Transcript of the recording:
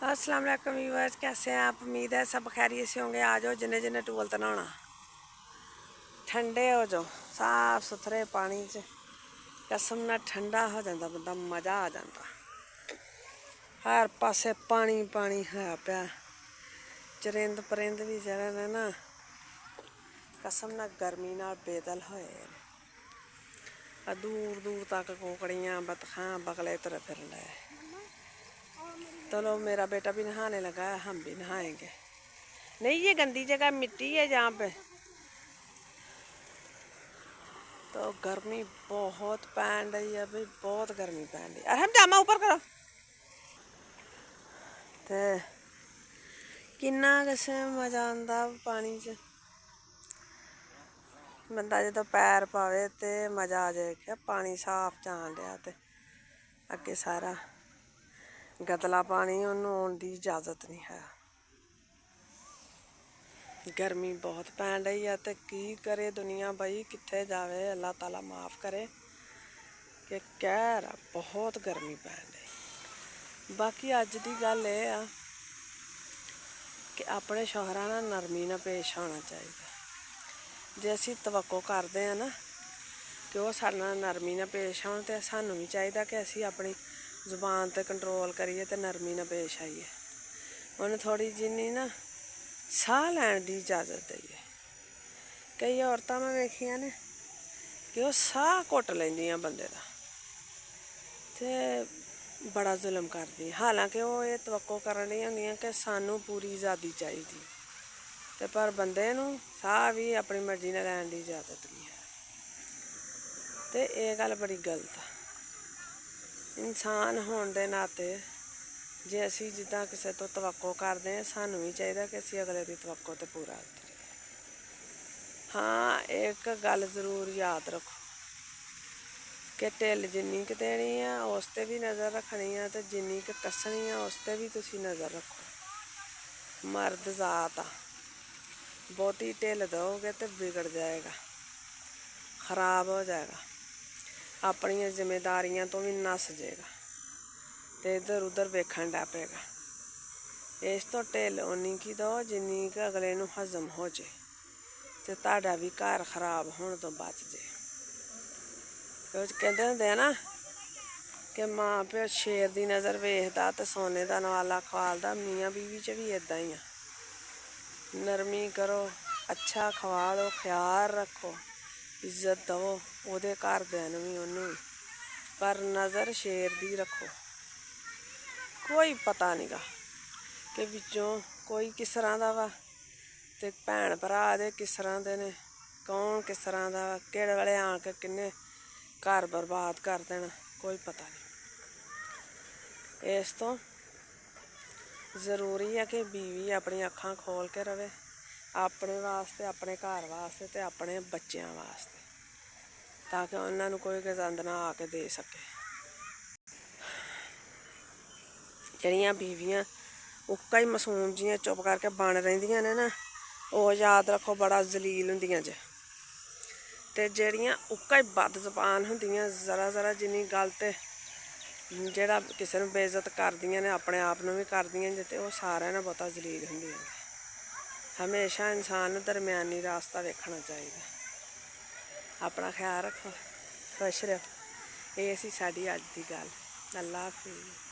अस्सलाम वालेकुम व्यूअर्स, कैसे हैं आप। उम्मीद है सब खैरियत से होंगे। आ जाओ जिन्हें जिन्हें टूबल तो नहाना, ठंडे हो जाओ साफ सुथरे पानी च। कसम ना ठंडा हो जाता बंदा, मज़ा आ जाता। हर पासे पानी पानी है पिया, चरिंद परिंद भी जेह्ड़े ने ना कसम ना गर्मी नाल बेदल होए ने। दूर दूर तक कोकड़ियाँ बतखां बगले तुरे फिरन डे। चलो मेरा बेटा भी नहाने लगा है, हम भी नहाएंगे। नहीं ये गंदी जगह मिट्टी है जहाँ पे। तो गर्मी बहुत पैन रही है भाई, बहुत गर्मी पैन रही। अरे हम जामा ऊपर करो ते किन्ना किसे मजा आंदा पानी च। बंदा जो पैर पावे ते मजा आ जाए। क्या पानी साफ जान लिया ते अगे सारा गतला पानी, उन्होंने आने की इजाजत नहीं है। गर्मी बहुत पैन रही है तो की करे दुनिया भाई, कित्थे जावे। अल्लाह ताला माफ़ करे कि कहर बहुत गर्मी पैन रही। बाकी अज की गल ये आ कि अपने शौहरां नाल नरमी नाल पेश आना चाहिए। जे असी तवक्को करते हैं ना कि वह साडे नाल नरमी नाल पेश आउण, ते सानूं भी चाहिए कि असी अपनी जुबान ते कंट्रोल करिए ते नरमी नाल पेश आइए। उन्हें थोड़ी जिन्नी ना साह लैण की इजाजत देइए। कई औरतां मैं वेखियां ने कि वह साह घुट लैंदियां बंदे दा ते बड़ा जुल्म करदी। हालांकि वो ये तवक्को करन दी होंदियां कि सानू पूरी आज़ादी चाहिए, ते पर बंदे नूं साह भी अपनी मर्जी नाल लैण दी इजाजत नहीं है। ते ये गल बड़ी गलत आ। इंसान होने के नाते जे असी जिद्दां किसी तो तवक्को करते हैं, सानू भी चाहिए कि असी अगले की तवक्को ते पूरा उतरीए। हाँ एक गल जरूर याद रखो कि ढिल जिन्नी क देनी है उस पर भी नज़र रखनी है, तो जिन्नी क कस्सनी है उस पर भी तुसी नज़र रखो। मर्द जात आ, बहुती ढिल दोगे तो बिगड़ जाएगा, खराब हो जाएगा, अपनियां जिम्मेदारियां तो भी नस जाएगा, तो इधर उधर वेखण लग पेगा। इस तो ढिल उन्नी की दो जिन्नी क अगले नूं हजम हो जाए, तो तुहाडा भी घर खराब होने तो बच जाए। कहते होंदे आ ना कि माँ प्यो शेर की नज़र वेखदा तो सोने का नवाला खवालदा। मियाँ बीवी च भी इदा ही आ। नरमी करो, अच्छा खवालो, ख्याल रखो, इज्जत दवो ओहदे घरदियां नूं भी ओनूं भी, पर नज़र शेर की रखो। कोई पता नहीं गा कि विचों कोई किस तरह का वा, ते भैन भरा दे किस तरह दे ने, कौन किस तरह का, किहड़े वेले आण के किन्ने घर बर्बाद कर देना, कोई पता नहीं। इस तो ज़रूरी है कि बीवी अपनी अखां खोल के रवे, अपने वास्ते, अपने घर वास्ते ते अपने बच्चों वास्ते, ताकि उन्होंने कोई गंद ना आके दे सके। जड़ियाँ बीवियाँ उक्का ही मासूम जियां चुप करके बन रहिंदियां ने ना, वो याद रखो बड़ा जलील हुंदियां जे। ते जड़ियाँ उक्का ही बद जबान हुंदियां, जरा जरा जिन्नी गल ते जेड़ा किसी नूं बेइज्जत करदियां ने, अपने आप नूं भी करदियां जे, ते वो सारिआं नां बहुता जलील हुंदियां। हमेशा इंसान नूं दरम्यानी रास्ता वेखना चाहिए। अपना ख्याल रखो, खुश रहो। ये सी साडी अज दी गल। अल्लाह हाफिज़।